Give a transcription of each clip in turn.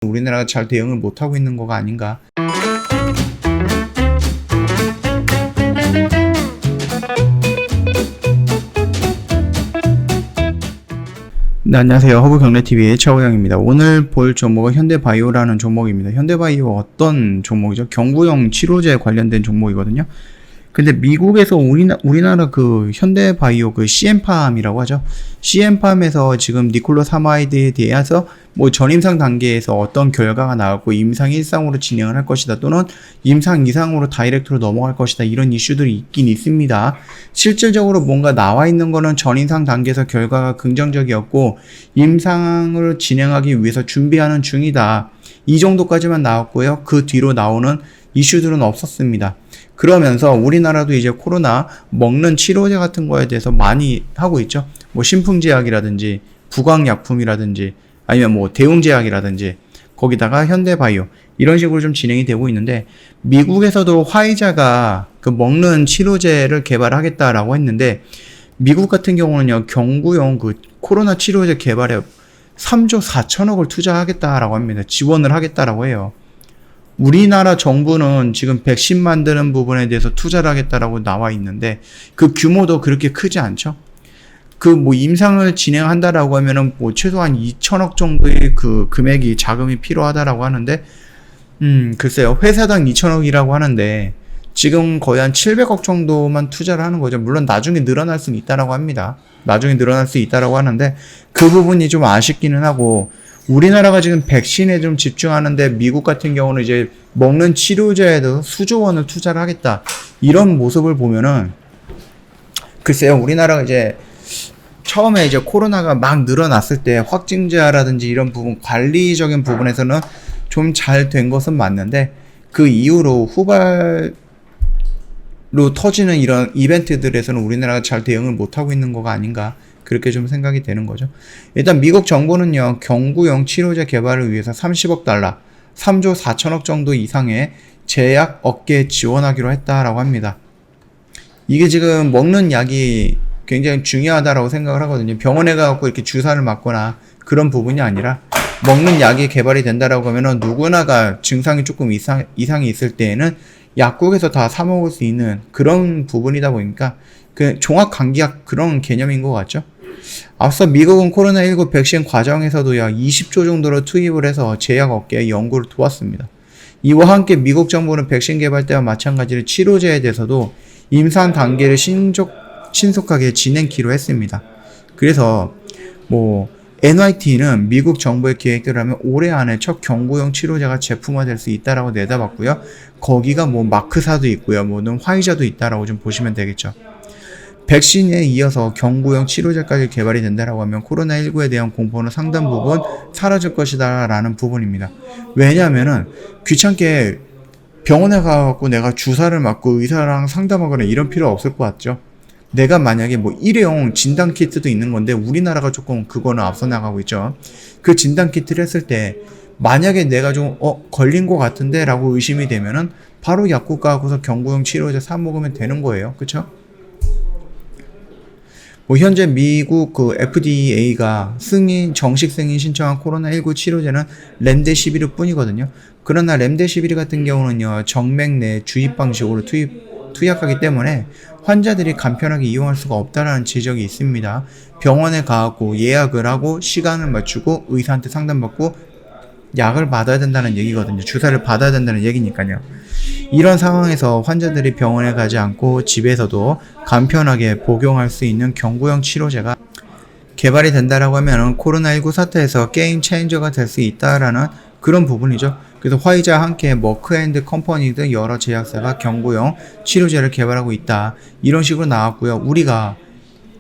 우리나라가 잘 대응을 못하고 있는 거가 아닌가. 네, 안녕하세요. 허브경제TV의 최호영입니다. 오늘 볼 종목은 현대바이오라는 종목입니다. 현대바이오 어떤 종목이죠? 경구용 치료제 관련된 종목이거든요. 근데 미국에서 우리나라 그 현대바이오 그 CM팜이라고 하죠. CM팜에서 지금 니콜로사마이드에 대해서 뭐 전임상 단계에서 어떤 결과가 나왔고 임상 1상으로 진행을 할 것이다 또는 임상 2상으로 다이렉트로 넘어갈 것이다 이런 이슈들이 있긴 있습니다. 실질적으로 뭔가 나와 있는 거는 전임상 단계에서 결과가 긍정적이었고 임상을 진행하기 위해서 준비하는 중이다. 이 정도까지만 나왔고요. 그 뒤로 나오는 이슈들은 없었습니다. 그러면서 우리나라도 이제 코로나 먹는 치료제 같은 거에 대해서 많이 하고 있죠. 뭐 신풍제약이라든지 부광약품이라든지 아니면 뭐 대웅제약이라든지 거기다가 현대바이오 이런 식으로 좀 진행이 되고 있는데 미국에서도 화이자가 그 먹는 치료제를 개발하겠다라고 했는데 미국 같은 경우는요 경구용 그 코로나 치료제 개발에 3조 4천억을 투자하겠다라고 합니다. 지원을 하겠다라고 해요. 우리나라 정부는 지금 백신 만드는 부분에 대해서 투자를 하겠다라고 나와 있는데 그 규모도 그렇게 크지 않죠. 그 뭐 임상을 진행한다라고 하면은 뭐 최소한 2천억 정도의 그 금액이 자금이 필요하다라고 하는데 글쎄요. 회사당 2천억이라고 하는데 지금 거의 한 700억 정도만 투자를 하는 거죠. 물론 나중에 늘어날 수는 있다라고 합니다. 나중에 늘어날 수 있다라고 하는데 그 부분이 좀 아쉽기는 하고 우리나라가 지금 백신에 좀 집중하는데 미국 같은 경우는 이제 먹는 치료제에도 수조 원을 투자를 하겠다. 이런 모습을 보면은 글쎄요. 우리나라가 이제 처음에 이제 코로나가 막 늘어났을 때 확진자라든지 이런 부분 관리적인 부분에서는 좀 잘 된 것은 맞는데 그 이후로 후발로 터지는 이런 이벤트들에서는 우리나라가 잘 대응을 못하고 있는 거가 아닌가 그렇게 좀 생각이 되는 거죠. 일단 미국 정부는요 경구용 치료제 개발을 위해서 30억 달러 3조 4천억 정도 이상의 제약 업계에 지원하기로 했다라고 합니다. 이게 지금 먹는 약이 굉장히 중요하다라고 생각을 하거든요. 병원에 가서 이렇게 주사를 맞거나 그런 부분이 아니라 먹는 약이 개발이 된다라고 하면은 누구나가 증상이 조금 이상이 있을 때에는 약국에서 다 사 먹을 수 있는 그런 부분이다 보니까 그 종합감기약 그런 개념인 것 같죠. 앞서 미국은 코로나19 백신 과정에서도 약 20조 정도로 투입을 해서 제약업계의 연구를 도왔습니다. 이와 함께 미국 정부는 백신 개발 때와 마찬가지로 치료제에 대해서도 임상 단계를 신속하게 진행키로 했습니다. 그래서 뭐 NYT는 미국 정부의 계획대로라면 올해 안에 첫 경구용 치료제가 제품화될 수 있다라고 내다봤고요. 거기가 뭐 마크사도 있고요. 뭐는 화이자도 있다라고 좀 보시면 되겠죠. 백신에 이어서 경구용 치료제까지 개발이 된다라고 하면 코로나19에 대한 공포는 상당 부분 사라질 것이다 라는 부분입니다. 왜냐하면은 귀찮게 병원에 가갖고 내가 주사를 맞고 의사랑 상담하거나 이런 필요 없을 것 같죠. 내가 만약에 뭐 일회용 진단키트도 있는 건데 우리나라가 조금 그거는 앞서 나가고 있죠. 그 진단키트를 했을 때 만약에 내가 좀 걸린 것 같은데 라고 의심이 되면은 바로 약국 가고서 경구용 치료제 사 먹으면 되는 거예요. 그쵸? 뭐 현재 미국 그 FDA가 정식 승인 신청한 코로나19 치료제는 렘데시비르 뿐이거든요. 그러나 렘데시비르 같은 경우는요 정맥 내 주입 방식으로 투약하기 때문에 환자들이 간편하게 이용할 수가 없다라는 지적이 있습니다. 병원에 가고 예약을 하고 시간을 맞추고 의사한테 상담받고 약을 받아야 된다는 얘기거든요. 주사를 받아야 된다는 얘기니까요. 이런 상황에서 환자들이 병원에 가지 않고 집에서도 간편하게 복용할 수 있는 경구용 치료제가 개발이 된다라고 하면 코로나19 사태에서 게임 체인저가 될 수 있다라는 그런 부분이죠. 그래서 화이자와 함께 머크앤드 컴퍼니 등 여러 제약사가 경구용 치료제를 개발하고 있다. 이런 식으로 나왔고요.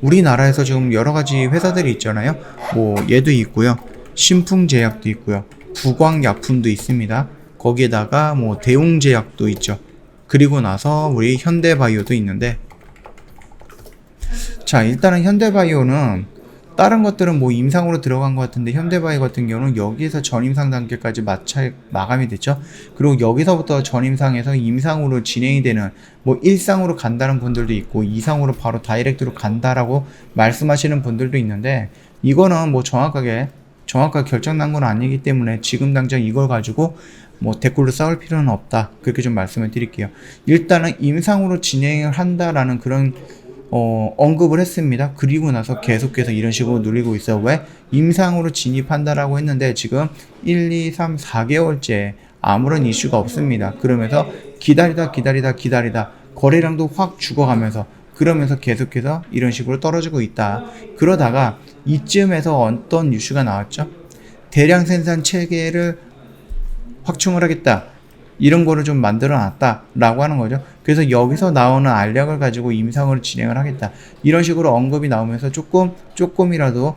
우리나라에서 지금 여러 가지 회사들이 있잖아요. 뭐 얘도 있고요. 신풍제약도 있고요. 부광약품도 있습니다. 거기에다가 뭐 대웅제약도 있죠. 그리고 나서 우리 현대바이오도 있는데 자 일단은 현대바이오는 다른 것들은 뭐 임상으로 들어간 것 같은데 현대바이오 같은 경우는 여기에서 전임상 단계까지 마감이 됐죠. 그리고 여기서부터 전임상에서 임상으로 진행이 되는 뭐 1상으로 간다는 분들도 있고 2상으로 바로 다이렉트로 간다라고 말씀하시는 분들도 있는데 이거는 뭐 정확하게 정확하게 결정난 건 아니기 때문에 지금 당장 이걸 가지고 뭐 댓글로 싸울 필요는 없다. 그렇게 좀 말씀을 드릴게요. 일단은 임상으로 진행을 한다라는 그런 언급을 했습니다. 그리고 나서 계속해서 이런 식으로 누리고 있어요. 왜? 임상으로 진입한다라고 했는데 지금 1, 2, 3, 4개월째 아무런 이슈가 없습니다. 그러면서 기다리다 거래량도 확 죽어가면서 그러면서 계속해서 이런 식으로 떨어지고 있다. 그러다가 이쯤에서 어떤 이슈가 나왔죠? 대량 생산 체계를 확충을 하겠다. 이런 거를 좀 만들어 놨다 라고 하는 거죠. 그래서 여기서 나오는 알약을 가지고 임상으로 진행을 하겠다. 이런 식으로 언급이 나오면서 조금이라도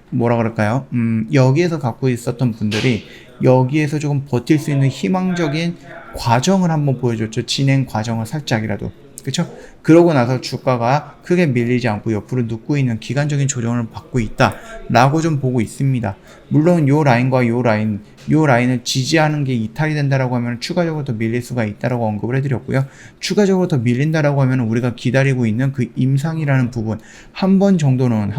뭐라 그럴까요? 여기에서 갖고 있었던 분들이 여기에서 조금 버틸 수 있는 희망적인 과정을 한번 보여줬죠. 진행 과정을 살짝이라도. 그쵸? 그러고 나서 주가가 크게 밀리지 않고 옆으로 눕고 있는 기간적인 조정을 받고 있다 라고 좀 보고 있습니다. 물론 요 라인과 요 라인을 지지하는 게 이탈이 된다라고 하면 추가적으로 더 밀릴 수가 있다라고 언급을 해드렸고요. 추가적으로 더 밀린다라고 하면 우리가 기다리고 있는 그 임상이라는 부분 한 번 정도는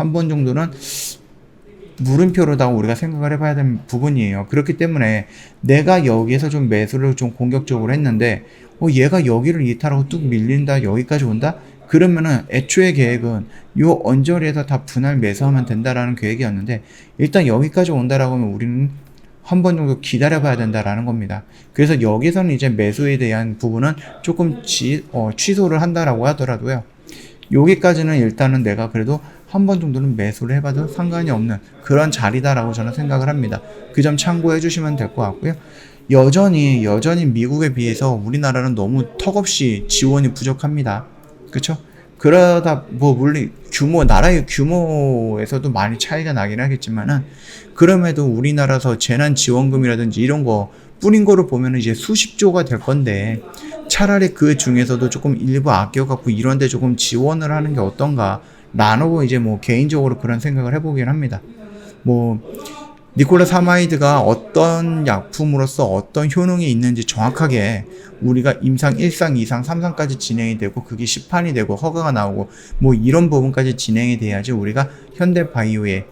물음표로다가 우리가 생각을 해봐야 되는 부분이에요. 그렇기 때문에 내가 여기에서 좀 매수를 좀 공격적으로 했는데 얘가 여기를 이탈하고 뚝 밀린다, 여기까지 온다? 그러면은 애초에 계획은 요 언저리에서 다 분할 매수하면 된다라는 계획이었는데 일단 여기까지 온다라고 하면 우리는 한 번 정도 기다려봐야 된다라는 겁니다. 그래서 여기서는 이제 매수에 대한 부분은 조금 취소를 한다라고 하더라도요. 여기까지는 일단은 내가 그래도 한 번 정도는 매수를 해봐도 상관이 없는 그런 자리다라고 저는 생각을 합니다. 그 점 참고해 주시면 될 것 같고요. 여전히 미국에 비해서 우리나라는 너무 턱없이 지원이 부족합니다. 그쵸? 그러다 물론 나라의 규모에서도 많이 차이가 나긴 하겠지만은 그럼에도 우리나라에서 재난지원금이라든지 이런 거 뿌린 거를 보면은 이제 수십조가 될 건데 차라리 그 중에서도 조금 일부 아껴갖고 이런데 조금 지원을 하는 게 어떤가 라고 이제 개인적으로 그런 생각을 해보긴 합니다. 니콜라사마이드가 어떤 약품으로서 어떤 효능이 있는지 정확하게 우리가 임상 1상, 2상, 3상까지 진행이 되고 그게 시판이 되고 허가가 나오고 이런 부분까지 진행이 돼야지 우리가 현대바이오에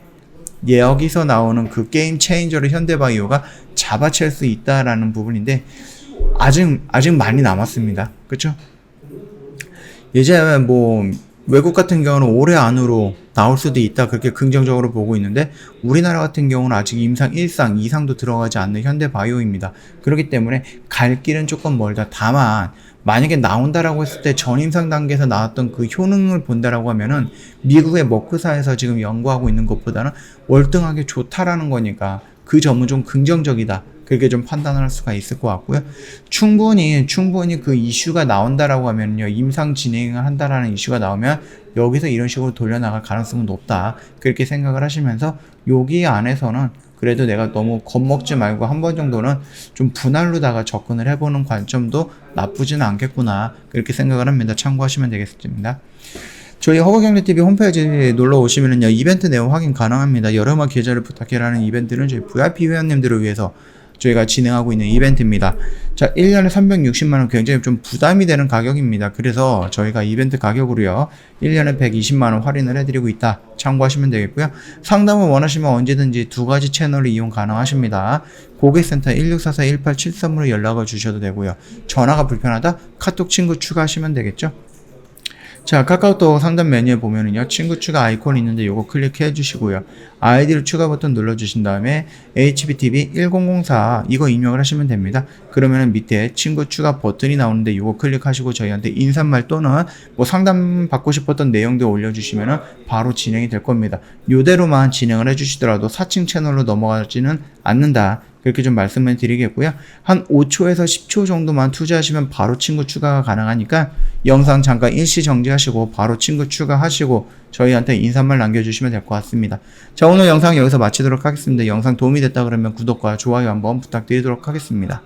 여기서 나오는 그 게임 체인저를 현대바이오가 잡아챌 수 있다라는 부분인데 아직 많이 남았습니다. 그렇죠? 이제 외국 같은 경우는 올해 안으로 나올 수도 있다 그렇게 긍정적으로 보고 있는데 우리나라 같은 경우는 아직 임상 1상, 2상도 들어가지 않는 현대바이오입니다. 그렇기 때문에 갈 길은 조금 멀다. 다만 만약에 나온다라고 했을 때 전임상 단계에서 나왔던 그 효능을 본다라고 하면은 미국의 머크사에서 지금 연구하고 있는 것보다는 월등하게 좋다라는 거니까 그 점은 좀 긍정적이다. 그렇게 좀 판단을 할 수가 있을 것 같고요. 충분히 그 이슈가 나온다라고 하면요. 임상 진행을 한다라는 이슈가 나오면 여기서 이런 식으로 돌려나갈 가능성은 높다. 그렇게 생각을 하시면서 여기 안에서는 그래도 내가 너무 겁먹지 말고 한 번 정도는 좀 분할로다가 접근을 해보는 관점도 나쁘지는 않겠구나. 그렇게 생각을 합니다. 참고하시면 되겠습니다. 저희 허브경제TV 홈페이지 놀러 오시면은요. 이벤트 내용 확인 가능합니다. 여름아 계좌를 부탁해라는 이벤트는 저희 VIP 회원님들을 위해서 저희가 진행하고 있는 이벤트입니다. 자, 1년에 360만원 굉장히 좀 부담이 되는 가격입니다. 그래서 저희가 이벤트 가격으로요. 1년에 120만원 할인을 해드리고 있다. 참고하시면 되겠고요. 상담을 원하시면 언제든지 두 가지 채널을 이용 가능하십니다. 고객센터 1644-1873으로 연락을 주셔도 되고요. 전화가 불편하다? 카톡 친구 추가하시면 되겠죠. 자, 카카오톡 상담 메뉴에 보면은요, 친구 추가 아이콘이 있는데 요거 클릭해 주시고요. 아이디를 추가 버튼 눌러 주신 다음에 HBTV1004 이거 입력을 하시면 됩니다. 그러면은 밑에 친구 추가 버튼이 나오는데 요거 클릭하시고 저희한테 인사말 또는 상담 받고 싶었던 내용들 올려주시면은 바로 진행이 될 겁니다. 요대로만 진행을 해주시더라도 사칭 채널로 넘어가지는 않는다. 그렇게 좀 말씀을 드리겠고요. 한 5초에서 10초 정도만 투자하시면 바로 친구 추가가 가능하니까 영상 잠깐 일시 정지하시고 바로 친구 추가하시고 저희한테 인사말 남겨주시면 될 것 같습니다. 자, 오늘 영상 여기서 마치도록 하겠습니다. 영상 도움이 됐다 그러면 구독과 좋아요 한번 부탁드리도록 하겠습니다.